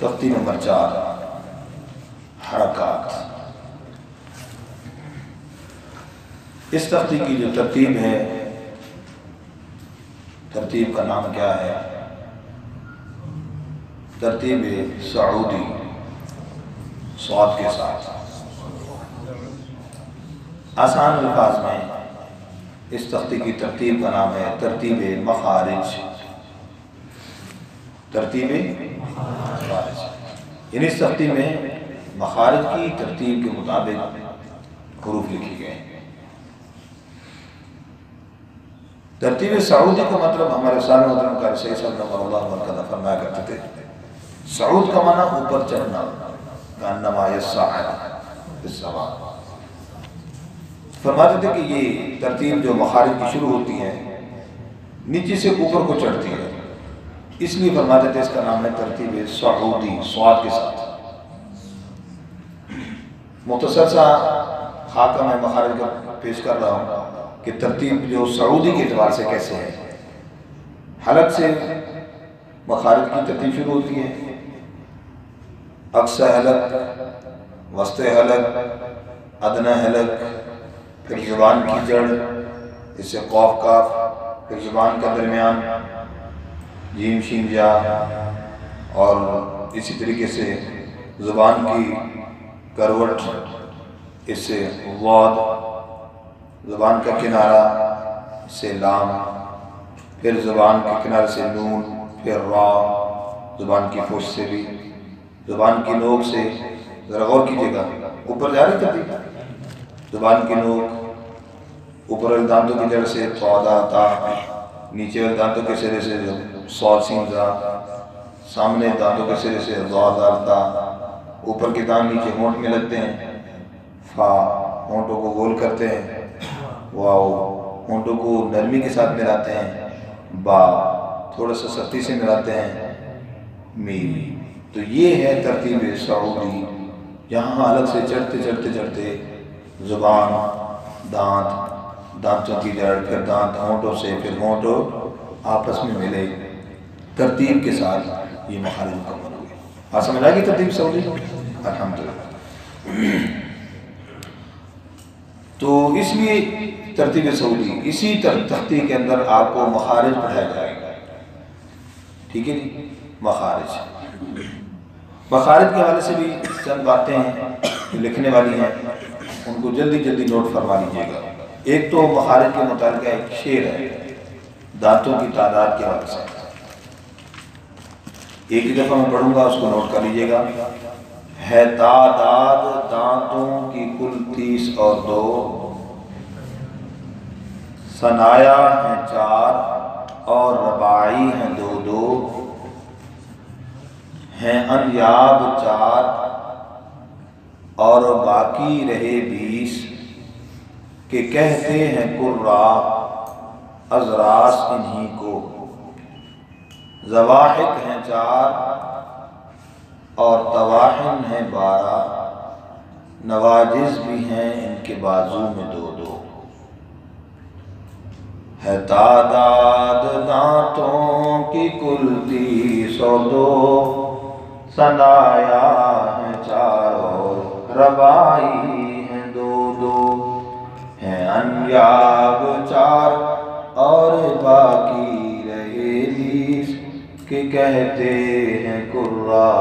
تختی نمبر 4 حرکات۔ اس تختی کی جو ترتیب ہے، ترتیب کا نام کیا ہے؟ ترتیب سعودی، صاد کے ساتھ۔ آسان الفاظ میں اس تختی کی ترتیب کا نام ہے ترتیب مخارج۔ ترتیب مخارج یعنی اس تختی میں مخارج کی ترتیب کے مطابق حروف لکھی گئے ہیں۔ ترتیب سعودی کا مطلب ہمارے سامنے محترم قاری سید صاحب نور اللہ برکاتہ فرمایا کرتے تھے، سعود کا معنی اوپر چڑھنا، کانما یصعد السما۔ فرماتے تھے کہ یہ ترتیب جو مخارج کی شروع ہوتی ہے نیچے سے اوپر کو چڑھتی ہے، اس لیے فرماتے تھے اس کا نام ہے ترتیب سعودی، صاد کے ساتھ۔ مختصر سا خاکہ میں مخارج کا پیش کر رہا ہوں کہ ترتیب جو سعودی کے اعتبار سے کیسے ہے۔ حلق سے مخارج کی ترتیب شروع ہوتی ہے، اقصی حلق، وسط حلق، ادنی حلق، پھر زبان کی جڑ، اس سے قاف کاف، پھر زبان کا درمیان جیم شین جا، اور اسی طریقے سے زبان کی کروٹ، اس سے ضاد، زبان کا کنارہ، اس سے لام، پھر زبان کے کنارے سے نون، پھر را، زبان کی فوش سے بھی، زبان کی نوک سے، ذرا غور کیجئے گا اوپر جا رہی ترتیب، زبان کی نوک، اوپر والے دانتوں کی جڑ سے تا تا، نیچے والے دانتوں کے سرے سے صاد سین زا، سامنے دانتوں کے سرے سے ضا دال تا، اوپر کے دانت نیچے ہونٹ میں لگتے ہیں، فا، ہونٹوں کو گول کرتے ہیں، واو، ہونٹوں کو نرمی کے ساتھ ملاتے ہیں، با، تھوڑا سا سختی سے ملاتے ہیں، میم۔ تو یہ ہے ترتیب سعودی۔ یہاں حلق سے چڑھتے چڑھتے چڑھتے زبان، دانت، دانتوں کی جڑ، پھر دانت ہونٹوں سے، پھر ہونٹوں آپس میں ملے، ترتیب کے ساتھ یہ مخارج مکمل ہوئے۔ آپ سمجھ آئے گی ترتیب سعودی؟ الحمدللہ۔ تو اس لیے ترتیب سعودی، اسی تختی کے اندر آپ کو مخارج پڑھایا جائے گا، ٹھیک ہے جی؟ مخارج، مخارج کے حوالے سے بھی چند باتیں ہیں لکھنے والی ہیں، ان کو جلدی جلدی نوٹ فرما لیجیے گا۔ ایک تو مخارج کے متعلق ایک شعر ہے دانتوں کی تعداد کے حوالے سے، ایک ہی دفعہ میں پڑھوں گا، اس کو نوٹ کر لیجیے گا۔ ہے تعداد دانتوں کی کل 30 اور 2، ثنایا ہیں 4 اور رباعی ہیں 2 2، ہیں انیاب 4 اور باقی رہے 20، کہ کہتے ہیں قرا ازراس انہی کو، زواحق ہیں 4 اور طواحن ہیں 12، نواجز بھی ہیں ان کے بازو میں 2 2، ہے تعداد دانتوں کی کل 30 اور 2، ثنایا ہیں 4 اور رباعی ہیں 2 2، ہیں انیاب 4 اور باقی رہے 20، کہ کہتے ہیں قرا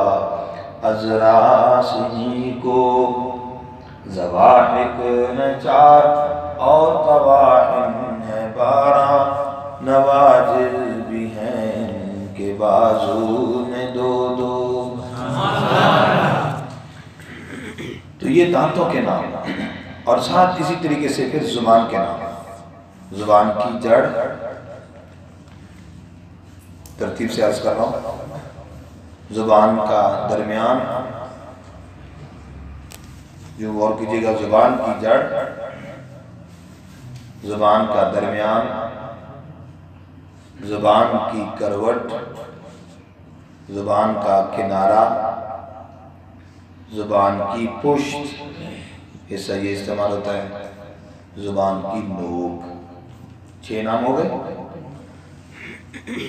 ازراس ہی کو، زواحق ہیں 4 اور طواحن ہیں 12، نواجز بھی ہیں ان کے بازو میں 2 2۔ تو یہ دانتوں کے نام، اور ساتھ اسی طریقے سے پھر زبان کے نام، زبان کی جڑ، ترتیب سے عرض کر رہا ہوں، زبان کا درمیان، جو غور کیجئے گا، زبان کی جڑ، زبان کا درمیان، زبان کی کروٹ، زبان کا کنارہ، زبان کی پشت، حصہ یہ استعمال ہوتا ہے، زبان کی نوک، 6 نام ہو گئے۔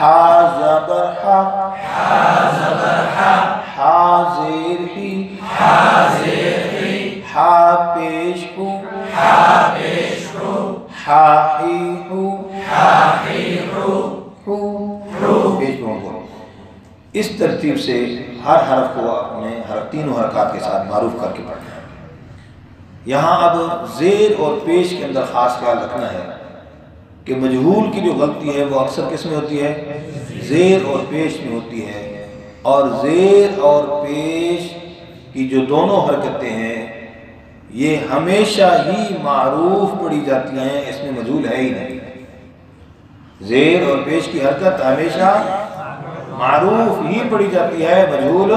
ہا زبر ہا، ہا زیر ہی، ہا پیش ہو، ہا ہی ہو، پیش ہو۔ اس ترتیب سے ہر حرف کو اپنے تینوں حرکات کے ساتھ معروف کر کے پڑھنا ہے۔ یہاں اب زیر اور پیش کے اندر خاص خیال رکھنا ہے کہ مجہول کی جو غلطی ہے وہ اکثر کس میں ہوتی ہے؟ زیر اور پیش میں ہوتی ہے، اور زیر اور پیش کی جو دونوں حرکتیں ہیں یہ ہمیشہ ہی معروف پڑھی جاتی ہیں، اس میں مجہول ہے ہی نہیں۔ زیر اور پیش کی حرکت ہمیشہ معروف ہی پڑھی جاتی ہے، مجہول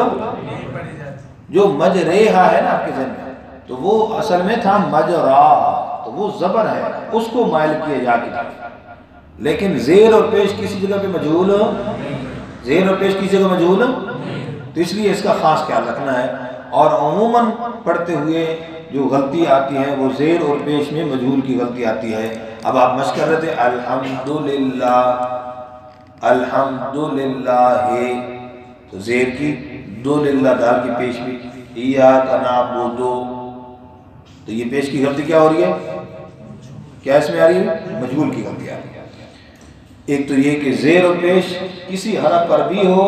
جو مجریہا ہے نا آپ کے ذہن میں، تو وہ اصل میں تھا مجرا، تو وہ زبر ہے، اس کو مائل کیا جا کے، لیکن زیر اور پیش کسی جگہ پہ مجہول، زیر اور پیش کسی جگہ مجہول، تو اس لیے اس کا خاص خیال رکھنا ہے۔ اور عموماً پڑھتے ہوئے جو غلطی آتی ہے وہ زیر اور پیش میں مجہول کی غلطی آتی ہے۔ اب آپ مشق کر رہے تھے الحمدللہ، الحمدللہ ہے، تو زیر کی دو للہ دال کی پیش میں، ایاک نعبد، تو یہ پیش کی غلطی کیا ہو رہی ہے؟ کیا اس میں آ رہی ہے؟ مجہول کی غلطی آ رہی ہے۔ ایک تو یہ کہ زیر اور پیش کسی حرف پر بھی ہو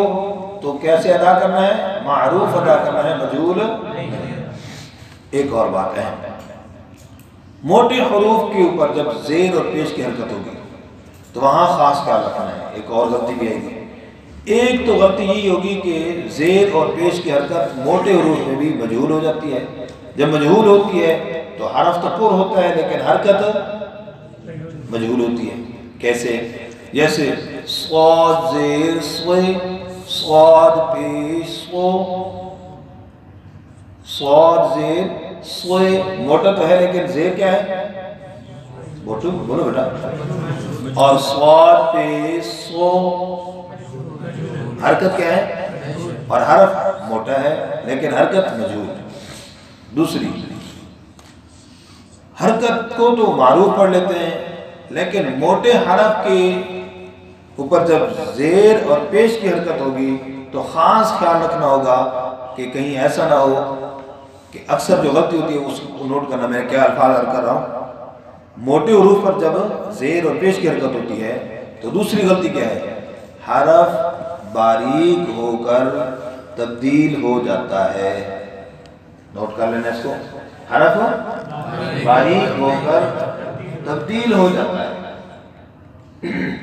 تو کیسے ادا کرنا ہے؟ معروف ادا کرنا ہے، مجہول۔ ایک اور بات ہے، موٹے حروف کے اوپر جب زیر اور پیش کی حرکت ہوگی تو وہاں خاص خیال رکھنا ہے، ایک اور غلطی بھی آئے گی۔ ایک تو غلطی یہی ہوگی کہ زیر اور پیش کی حرکت موٹے حروف میں بھی مجہول ہو جاتی ہے۔ جب مجہول ہوتی ہے تو حرف تو پر ہوتا ہے لیکن حرکت مجہول ہوتی ہے۔ کیسے؟ جیسے صاد زیر سوے، صاد پیش سو، صاد زیر سوے، موٹا تو ہے لیکن زیر کیا ہے؟ موٹو بولو بیٹا، اور صاد پیش سو، حرکت کیا ہے؟ اور حرف موٹا ہے لیکن حرکت مجہول ہے۔ دوسری حرکت کو تو معروف پڑھ لیتے ہیں لیکن موٹے حرف کے اوپر جب زیر اور پیش کی حرکت ہوگی تو خاص خیال رکھنا ہوگا کہ کہیں ایسا نہ ہو کہ اکثر جو غلطی ہوتی ہے اس کو نوٹ کرنا، میں کیا الفاظ عرض کر رہا ہوں، موٹے حروف پر جب زیر اور پیش کی حرکت ہوتی ہے تو دوسری غلطی کیا ہے؟ حرف باریک ہو کر تبدیل ہو جاتا ہے، نوٹ کر لینا اس کو، حرف باریک ہو کر تبدیل ہو جاتا ہے۔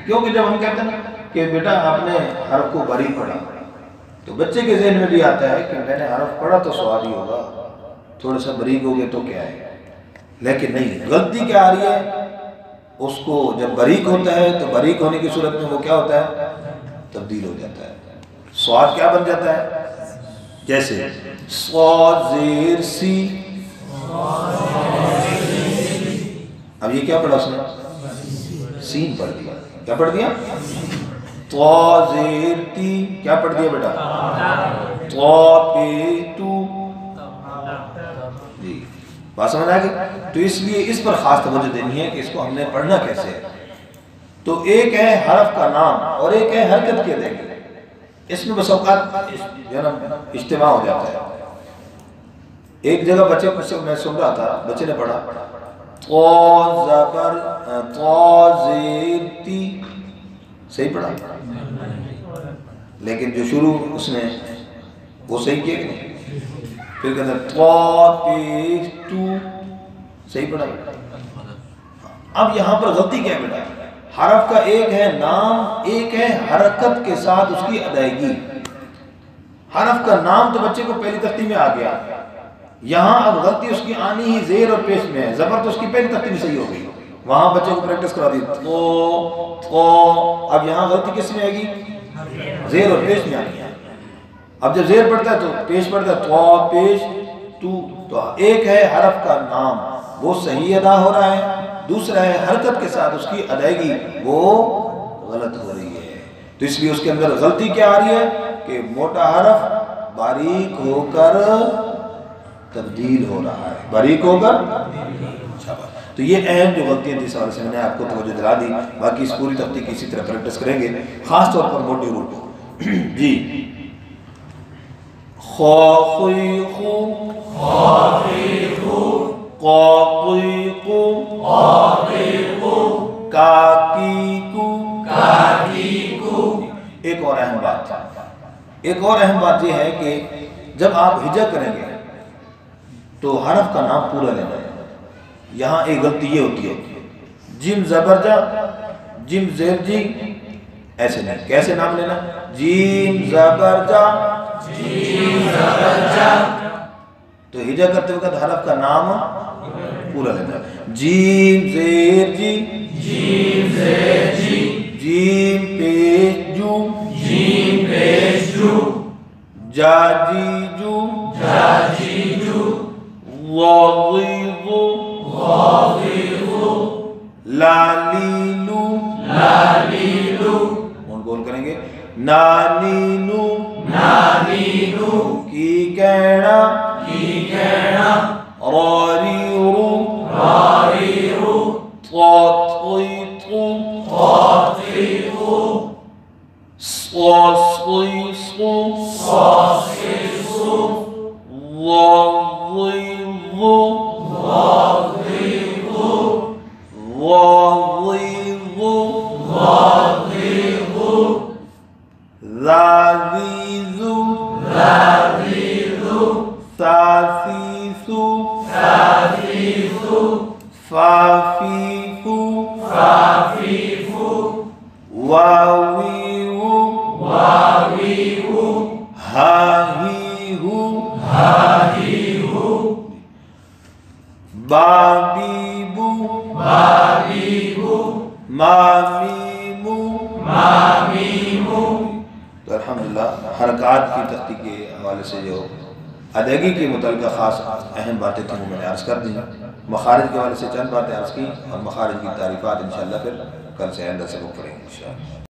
کیونکہ جب ہم کہتے ہیں کہ بیٹا آپ نے حرف کو باریک پڑھا تو بچے کے ذہن میں بھی آتا ہے کہ میں نے حرف پڑھا تو سواد ہی ہوگا، تھوڑا سا باریک ہو گئے تو کیا ہے، لیکن نہیں، غلطی کیا آ رہی ہے؟ اس کو جب باریک ہوتا ہے تو باریک ہونے کی صورت میں وہ کیا ہوتا ہے؟ تبدیل ہو جاتا ہے، سواد کیا بن جاتا ہے؟ جیسے صاد زیر سی، اب یہ کیا پڑھا اس نے؟ سین پڑھ دیا، کیا پڑھ دیا؟ طا زیر تی، کیا پڑھ دیا بیٹا؟ طا پی تو، جی بات سمجھ آ گئی؟ تو اس لیے اس پر خاص توجہ دینی ہے کہ اس کو ہم نے پڑھنا کیسے ہے۔ تو ایک ہے حرف کا نام اور ایک ہے حرکت کی ادائیگی، اس میں بس اوقات اجتماع ہو جاتا ہے۔ ایک جگہ بچے کو میں سن رہا تھا، بچے نے پڑھا طا زبر طا زیر تی، صحیح پڑھا، لیکن جو شروع اس نے وہ صحیح کیا کہ نہیں؟ پھر کہتا ہے طا پیش تو، صحیح پڑھا۔ اب یہاں پر غلطی کیا بیٹا؟ حرف کا ایک ہے نام، ایک ہے حرکت کے ساتھ اس کی ادائیگی۔ حرف کا نام تو بچے کو پہلی تختی میں آ گیا، یہاں اب غلطی اس کی آنی ہی زیر اور پیش میں ہے، زبر تو اس کی پہلی تختی میں صحیح ہو گئی، وہاں بچے کو پریکٹس کرا دی تو، اب یہاں غلطی کس میں آئے گی؟ زیر اور پیش میں آنی ہے۔ اب جب زیر پڑھتا ہے تو پیش پڑھتا ہے تو پیش تو ایک ہے حرف کا نام وہ صحیح ادا ہو رہا ہے، دوسرا ہے حرکت کے ساتھ اس کی ادائیگی وہ غلط ہو رہی ہے۔ تو اس لیے اس کے اندر غلطی کیا آ رہی ہے کہ موٹا حرف باریک ہو کر تبدیل ہو رہا ہے، باریک ہو کر تو یہ اہم جو غلطیاں تھی اس حوالے سے میں نے آپ کو توجہ دلا دی. باقی اس پوری تختی کی اسی طرح پریکٹس کریں گے، خاص طور پر موٹی روٹ. جی خوی خو قوقی قو کاکی کو. ایک اور اہم بات یہ ہے کہ جب آپ ہجا کریں گے تو حرف کا نام پورا لینا ہے. یہاں ایک غلطی یہ ہوتی ہے جیم زبر جا جیم زیر جی ایسے نہیں. کیسے نام لینا؟ جیم زبر جا تو ہجا کرتے وقت حرف کا نام پورا لینا ہے. جیم زیر جی جیم پیش جو جا جی جو واضیغ لالیلو گول کریں گے. نانینو کی کہنا راریرو طاطیطو صاصیصو تو الحمدللہ حرکات کی تختی کے حوالے سے جو ادائیگی کے متعلقہ خاص اہم باتیں تھیں وہ میں نے عرض کر دی. مخارج کے حوالے سے چند باتیں عرض کی اور مخارج کی تعریفات انشاءاللہ پھر کل سے آئندہ سے وہ پڑھیں گے انشاءاللہ.